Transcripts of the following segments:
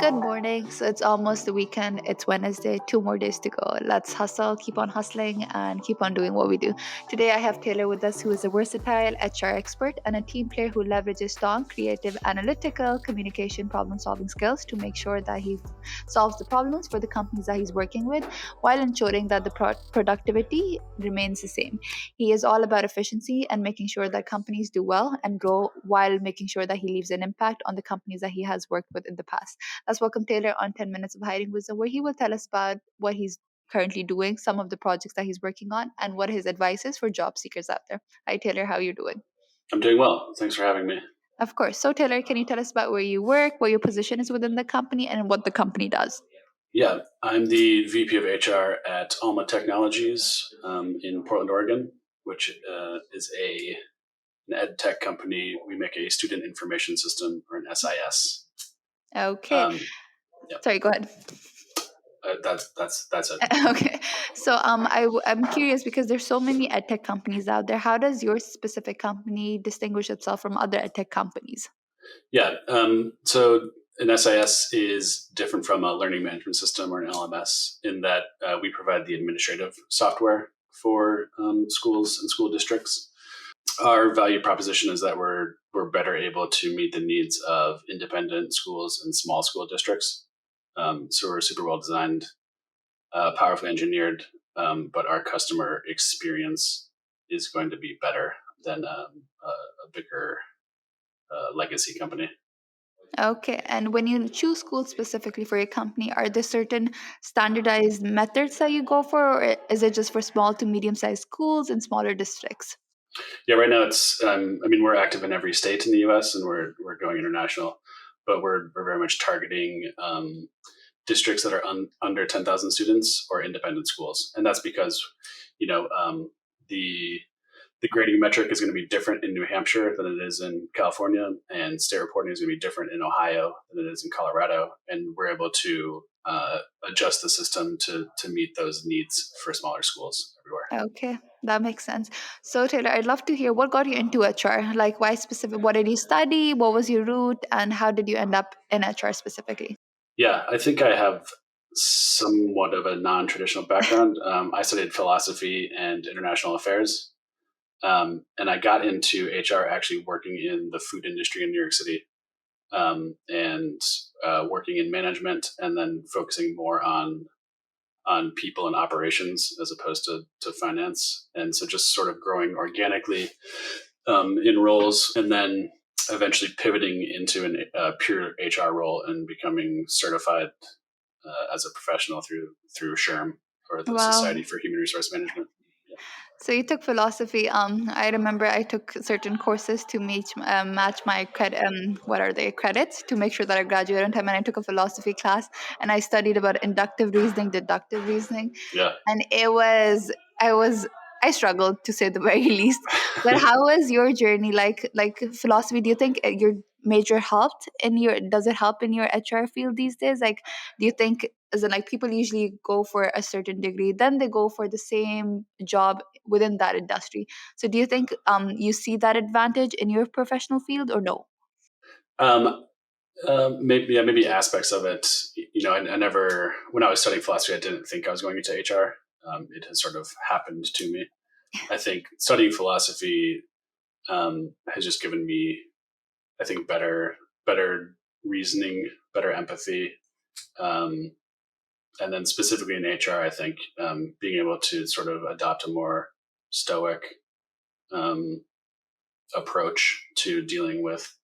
Good morning. So it's almost the weekend. It's Wednesday, 2 more days to go. Let's hustle, keep on hustling, and keep on doing what we do. Today, I have Taylor with us, who is a versatile HR expert and a team player who leverages strong, creative, analytical, communication, problem solving skills to make sure that he solves the problems for the companies that he's working with while ensuring that the productivity remains the same. He is all about efficiency and making sure that companies do well and grow while making sure that he leaves an impact on the companies that he has worked with in the past. Let's welcome Taylor on 10 Minutes of Hiding Wisdom, where he will tell us about what he's currently doing, some of the projects that he's working on, and what his advice is for job seekers out there. Hi, Taylor. How are you doing? I'm doing well. Thanks for having me. Of course. So, Taylor, can you tell us about where you work, what your position is within the company, and what the company does? Yeah, I'm the VP of HR at Alma Technologies in Portland, Oregon, which is an Edtech company. We make a student information system, or an SIS. Okay. Yeah, Sorry, go ahead. that's it. Okay. So I'm curious because there's so many edtech companies out there. How does your specific company distinguish itself from other edtech companies? Yeah, so an SIS is different from a learning management system or an LMS in that we provide the administrative software for schools and school districts. Our value proposition is that we're better able to meet the needs of independent schools and small school districts. So we're super well designed, powerfully engineered, but our customer experience is going to be better than a bigger legacy company. Okay. And when you choose schools specifically for your company, are there certain standardized methods that you go for, or is it just for small to medium sized schools and smaller districts? Yeah, right now it's. I mean, we're active in every state in the U.S. and we're going international, but we're very much targeting districts that are under 10,000 students or independent schools, and that's because the the grading metric is going to be different in New Hampshire than it is in California, and state reporting is going to be different in Ohio than it is in Colorado, and we're able to adjust the system to meet those needs for smaller schools everywhere. Okay, that makes sense. So, Taylor, I'd love to hear what got you into HR. Like, why specific? What did you study? What was your route? And how did you end up in HR specifically? Yeah, I think I have somewhat of a non-traditional background. I studied philosophy and international affairs, and I got into HR actually working in the food industry in New York City, and working in management, and then focusing more on people and operations as opposed to finance. And so just sort of growing organically in roles, and then eventually pivoting into a pure HR role and becoming certified as a professional through SHRM, or the Wow. Society for Human Resource Management. So you took philosophy. I remember I took certain courses to match my credit. What are they credits to make sure that I graduate on time? And I took a philosophy class, and I studied about inductive reasoning, deductive reasoning, Yeah. and I struggled to say the very least. But how was your journey? Like philosophy, do you think your major helped in your? Does it help in your HR field these days? Like, do you think? As in, like, people usually go for a certain degree, then they go for the same job within that industry. So, do you think you see that advantage in your professional field, or no? Um, maybe aspects of it. I never, when I was studying philosophy, I didn't think I was going into HR. It has sort of happened to me. I think studying philosophy has just given me, I think, better reasoning, better empathy, um, and then specifically in HR, I think being able to sort of adopt a more stoic um, approach to dealing with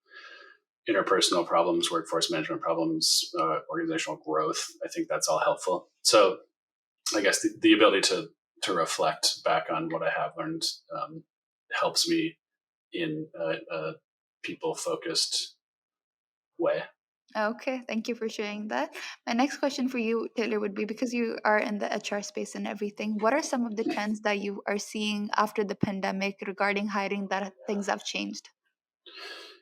interpersonal problems, workforce management problems, organizational growth. I think that's all helpful. So I guess the ability to reflect back on what I have learned helps me in a people focused way. Okay, thank you for sharing that. My next question for you, Taylor, would be because you are in the HR space and everything, what are some of the trends that you are seeing after the pandemic regarding hiring that things have changed?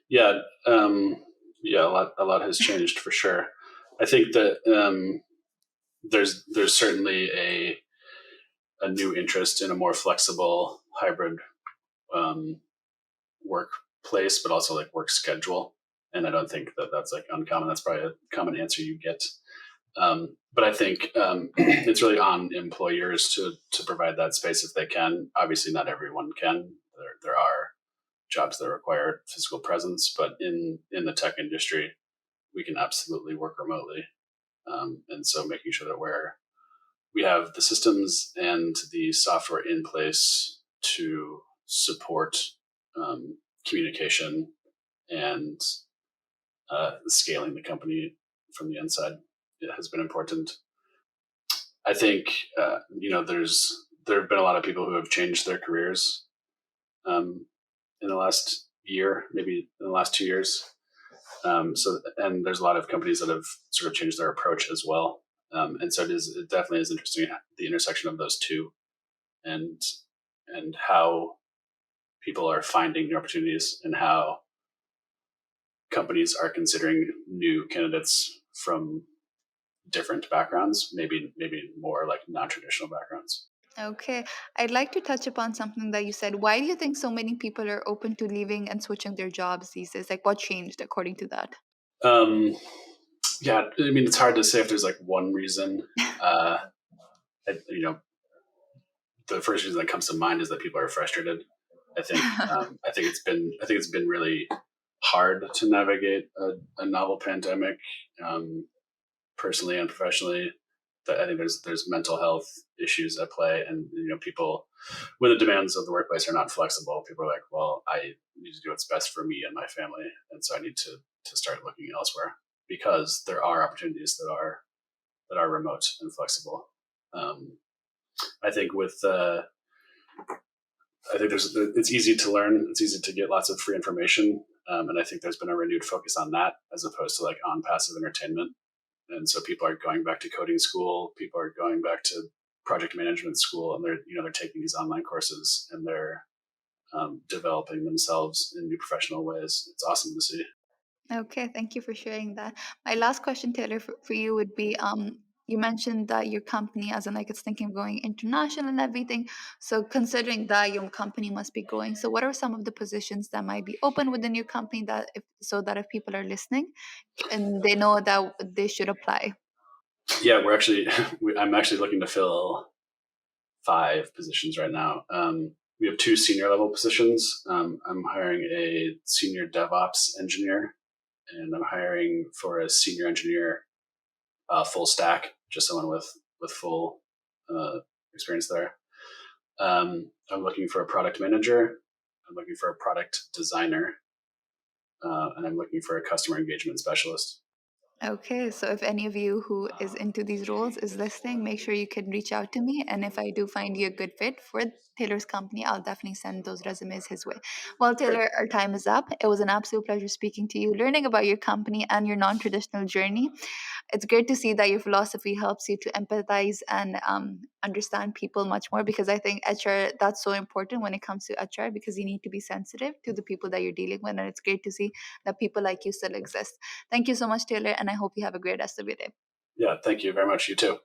Yeah, yeah, a lot has changed for sure. I think that there's certainly a new interest in a more flexible hybrid um, workplace, but also like work schedule. and I don't think that that's like uncommon. That's probably a common answer you get. But I think it's really on employers to provide that space if they can. Obviously, not everyone can. There are jobs that require physical presence, but in the tech industry, we can absolutely work remotely. And so making sure that we have the systems and the software in place to support communication and scaling the company from the inside, it has been important. I think there have been a lot of people who have changed their careers in the last year, maybe in the last 2 years. And there's a lot of companies that have sort of changed their approach as well. And so it definitely is interesting, the intersection of those two, and how people are finding new opportunities, and how companies are considering new candidates from different backgrounds, maybe more like non-traditional backgrounds. Okay, I'd like to touch upon something that you said. Why do you think so many people are open to leaving and switching their jobs these days? Like, what changed according to that? Um, yeah, I mean, it's hard to say if there's like one reason. Uh, you know, the first reason that comes to mind is that people are frustrated. I think it's been really hard to navigate a novel pandemic, personally and professionally. That I think there's mental health issues at play, and people, when the demands of the workplace are not flexible, people are like, well, I need to do what's best for me and my family, and so I need to start looking elsewhere, because there are opportunities that are remote and flexible. Um, I think with I think it's easy to learn. It's easy to get lots of free information, and I think there's been a renewed focus on that as opposed to like on passive entertainment. And so people are going back to coding school. People are going back to project management school, and they're taking these online courses, and they're developing themselves in new professional ways. It's awesome to see. Okay, thank you for sharing that. My last question, Taylor, for you would be you mentioned that your company, as in like it's thinking of going international and everything. So considering that your company must be going, so what are some of the positions that might be open within your company that if so that if people are listening and they know that they should apply? Yeah, we're actually I'm actually looking to fill 5 positions right now. We have 2 senior level positions. I'm hiring a senior DevOps engineer, and I'm hiring for a senior engineer, full stack, just someone with full experience there. I'm looking for a product manager. I'm looking for a product designer, and I'm looking for a customer engagement specialist. Okay, so if any of you who is into these roles is listening, make sure you can reach out to me. And if I do find you a good fit for Taylor's company, I'll definitely send those resumes his way. Well, Great. Taylor, our time is up. It was an absolute pleasure speaking to you, learning about your company and your non traditional journey. It's great to see that your philosophy helps you to empathize and understand people much more because I think HR, that's so important when it comes to HR because you need to be sensitive to the people that you're dealing with. And it's great to see that people like you still exist. Thank you so much, Taylor, and I hope you have a great rest of your day. Yeah, thank you very much. You too.